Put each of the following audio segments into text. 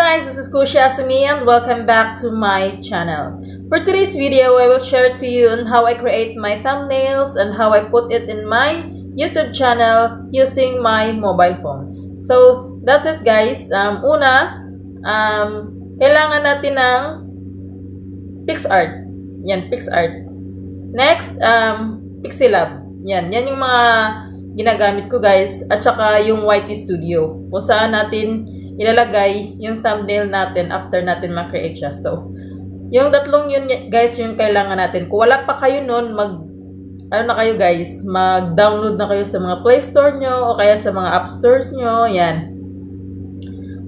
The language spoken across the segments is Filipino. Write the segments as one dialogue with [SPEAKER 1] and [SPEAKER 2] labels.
[SPEAKER 1] guys, this is Kushi Azumi and welcome back to my channel. For today's video, I will share to you on how I create my thumbnails and how I put it in my YouTube channel using my mobile phone. So, that's it guys. Kailangan natin ng PixArt. Yan, PixArt. Next, Pixelab. Yan yung mga ginagamit ko guys. At saka yung YT Studio. Kung saan natin ilalagay yung thumbnail natin after natin ma-create siya. So, yung tatlong yun guys, yung kailangan natin. Kung wala pa kayo nun, mag-download na kayo sa mga Play Store nyo o kaya sa mga App Stores nyo. Yan.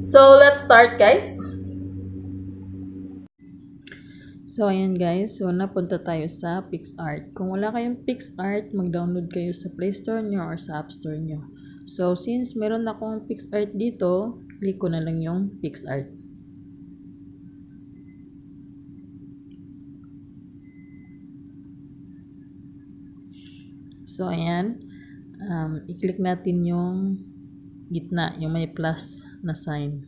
[SPEAKER 1] So, let's start guys. So, ayan guys. So, napunta tayo sa PixArt. Kung wala kayong PixArt, mag-download kayo sa Play Store nyo or sa App Store nyo. So, since meron akong PixArt dito, click ko na lang yung PixArt. So, ayan. I-click natin yung gitna, yung may plus na sign.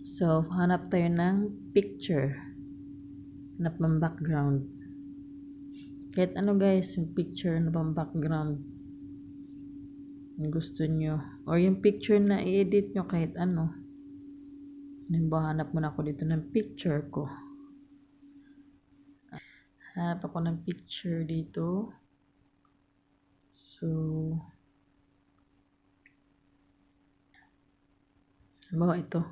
[SPEAKER 1] So, hanap tayo ng picture. Hanap ng background. Kahit ano guys, yung picture na pang background. Yung gusto nyo. Or yung picture na i-edit nyo kahit ano. Hanap muna ako dito ng picture ko. Hanap ako ng picture dito. So, halimbawa ito.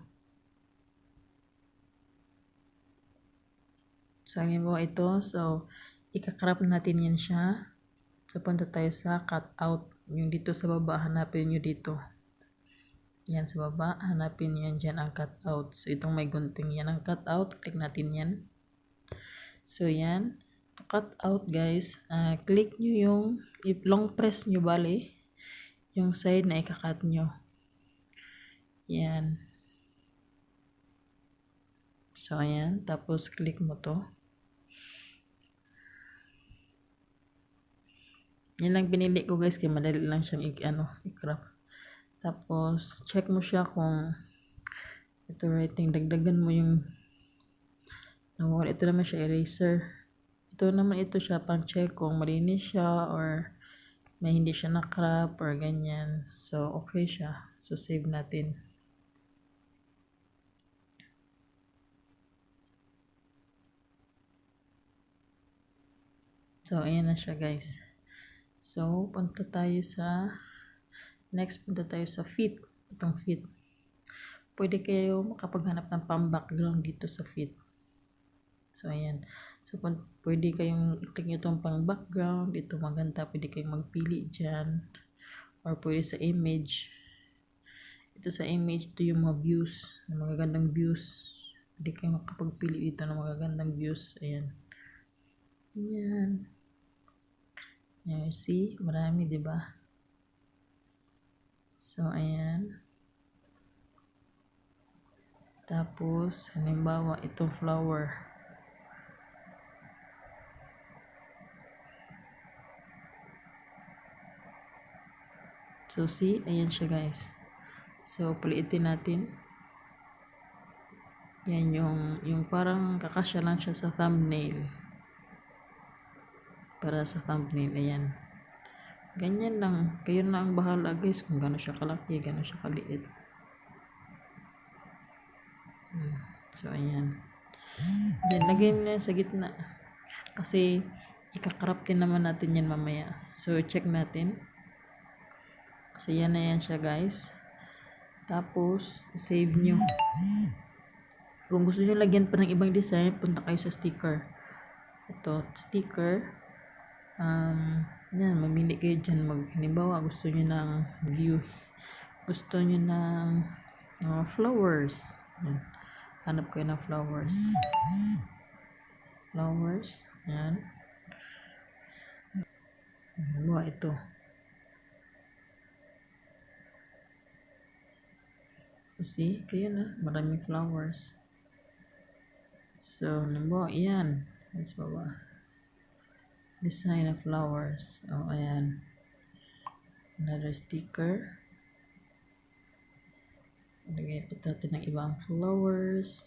[SPEAKER 1] So, halimbawa ito. So, ikakrap natin yan siya. So, punta tayo sa cutout. Yung dito sa baba, hanapin nyo dito. Yan sa baba, hanapin nyo yan dyan ang cutout. So, itong may gunting yan ang cutout. Click natin yan. So, yan. Cutout guys. Click nyo yung, long press nyo bali, yung side na ikakat nyo. Yan. So, ayan. Tapos, click mo to. Yan lang pinili ko guys, kaya madali lang siyang i-crop. Tapos, check mo siya kung ito writing, dagdagan mo yung nawala. Ito naman siya eraser. Ito naman ito siya pang check kung malinis siya or may hindi siya na-crop or ganyan. So, okay siya. So, save natin. So, ayan na siya guys. So, punta tayo sa fit. Itong fit. Pwede kayo makapaghanap ng pang-background dito sa fit. So, ayan. So, pwede kayong i-click nyo itong pang-background. Ito maganda. Pwede kayong magpili dyan. Or pwede sa image. Ito sa image, ito yung mga views. Magagandang views. Pwede kayong makapagpili dito ng magagandang views. Ayan. Ayan. You see, marami, di ba? So, ayan. Tapos, halimbawa, itong flower. So, see, ayan siya guys. So, paliitin natin. Yan yung parang kakasya lang siya sa thumbnail. Para sa thumbnail, ayan. Ganyan lang. Kayo na ang bahala guys kung gano'n siya kalaki, gano'n siya kaliit. So, ayan. Diyan, lagay mo na sa gitna. Kasi, ikakrap din naman natin yan mamaya. So, check natin. So, yan na yan siya guys. Tapos, save nyo. Kung gusto nyo lagyan pa ng ibang design, punta kayo sa sticker. Ito, sticker. Yan, mamili kayo dyan. Halimbawa, gusto nyo ng view. Gusto nyo ng flowers. Yan. Hanap kayo ng flowers. Flowers. Yan. Halimbawa, ito. See, kayo na. Maraming flowers. So, halimbawa, yan. Mas baba. Design of flowers. Oh, ayan. Another sticker. Lagay pa natin ng ibang flowers.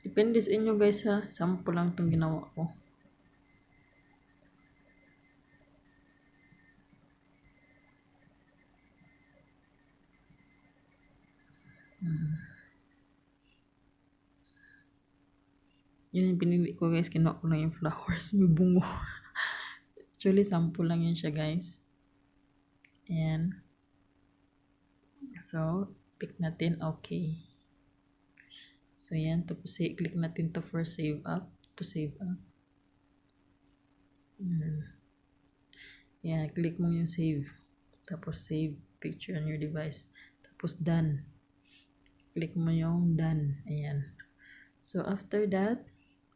[SPEAKER 1] Depende sa inyo guys ha. Sample lang itong ginawa ko. Yun yung pinili ko guys. Kinuha ko lang yung flowers. May bungo. Actually, sample lang yun siya guys. Ayan. So, click natin okay. So, yan. Tapos, click natin to for save up. To save up. Yan. Click mo yung save. Tapos, save picture on your device. Tapos, done. Click mo yung done. Ayan. So, after that,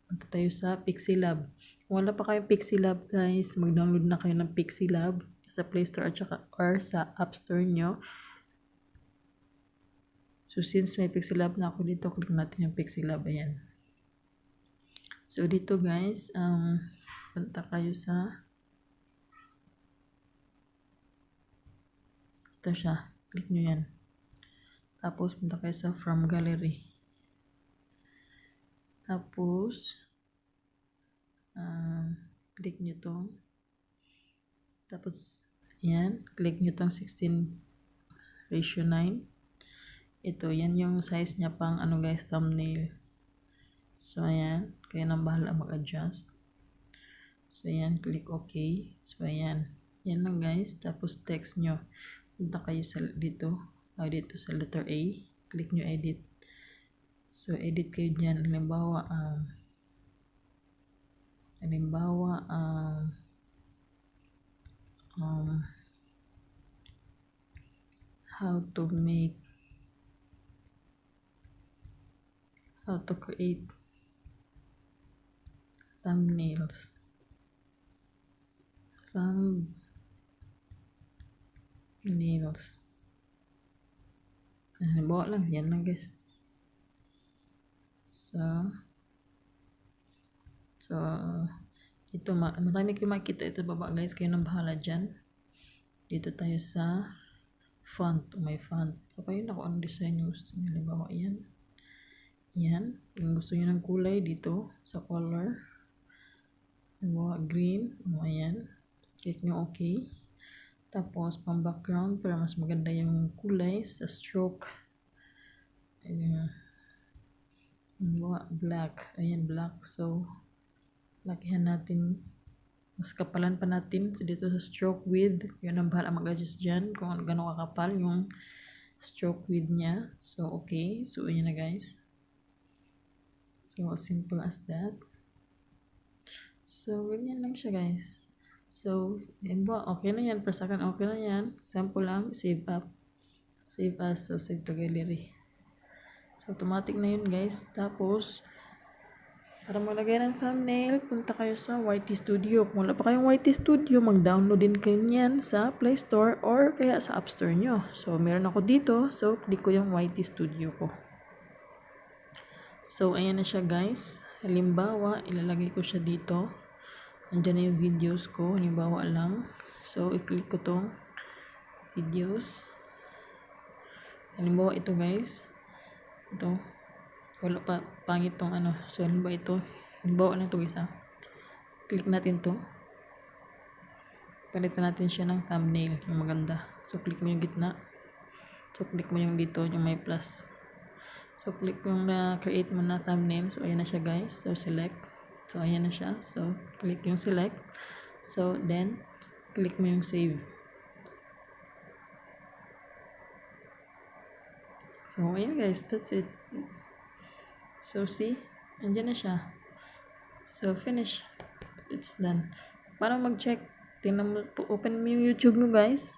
[SPEAKER 1] punta tayo sa Pixilab. Kung wala pa kayo Pixilab, guys, mag-download na kayo ng Pixilab sa Play Store at saka, or sa App Store nyo. So, since may Pixilab na ako dito, click natin yung Pixilab. Ayan. So, dito guys, punta kayo sa ito siya. Click nyo yan. Tapos, punta kayo sa From Gallery. Tapos, click nyo to. Tapos, yan. Click nyo tong 16:9. Ito, yan yung size niya pang ano guys, thumbnail. So, ayan. Kaya nang bahala mag-adjust. So, ayan. Click OK. So, ayan. Yan lang guys. Tapos, text nyo. Punta kayo sa dito. Dito sa letter A. Click nyo edit. So, edit kayo dyan. Halimbawa, how to create thumbnails. Halimbawa lang, yan lang guys. So, ito, marami kayo makita ito baba guys, kayo nang bahala dyan. Dito tayo sa font, may font. So, kayo na kung anong design yung gusto nyo. Halimbawa, yan. Yan. Yung gusto nyo ng kulay dito sa color. Halimbawa, green. Ayan. Click nyo OK. Tapos, pang background para mas maganda yung kulay sa stroke. Ayan. Halimbawa, black. Ayan, black. So, lakihan natin. Mas kapalan pa natin. So, dito sa stroke width. Yun ang bahala mag-adjust dyan kung gano'ng kakapal yung stroke width niya. So, okay. So, ayan na guys. So, as simple as that. So, ganyan lang siya guys. So, okay na yan. Per second, okay na yan. Sample lang. Save up. Save as. So, save to gallery. So, automatic na yun guys. Tapos, para malagay ng thumbnail, punta kayo sa YT Studio. Kung wala pa kayong YT Studio, mag-download din kayo niyan sa Play Store or kaya sa App Store nyo. So, meron ako dito. So, click ko yung YT Studio ko. So, ayan na siya guys. Halimbawa, ilalagay ko siya dito. Nandiyan na yung videos ko. Halimbawa lang. So, i-click ko tong videos. Halimbawa ito guys. Ito. Wala pa, pangit tong ano. So, halimbawa ito. Halimbawa lang ito guys ha. Click natin to. Palitan natin siya ng thumbnail. Yung maganda. So, click mo yung gitna. So, click mo yung dito, yung may plus. So, click yung na-create mo na thumbnail. So, ayan na siya guys. So, select. So, ayan na siya. So, click yung select. So, then, click mo yung save. So, ayan guys. That's it. So, see? Andyan na siya. So, finish. It's done. Para mag-check. Tingnan mo, open mo yung YouTube mo guys.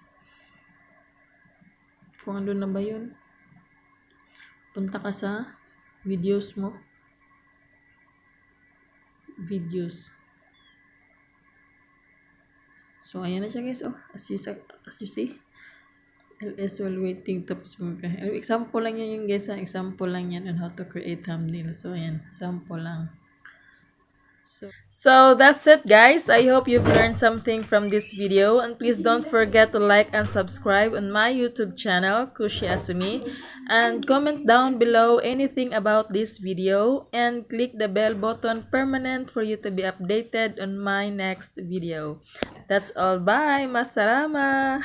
[SPEAKER 1] Kung ano na ba yun. Punta ka sa videos mo. Videos. So, ayan na siya guys. Oh, as you see. LS while waiting. Tapos, example lang yan yung guys. Example lang yan on how to create thumbnail. So, ayan. Sample lang. So that's it guys. I hope you've learned something from this video, and please don't forget to like and subscribe on my YouTube channel, Kushi Azumi. And comment down below anything about this video and click the bell button permanent for you to be updated on my next video. That's all. Bye. Masalama.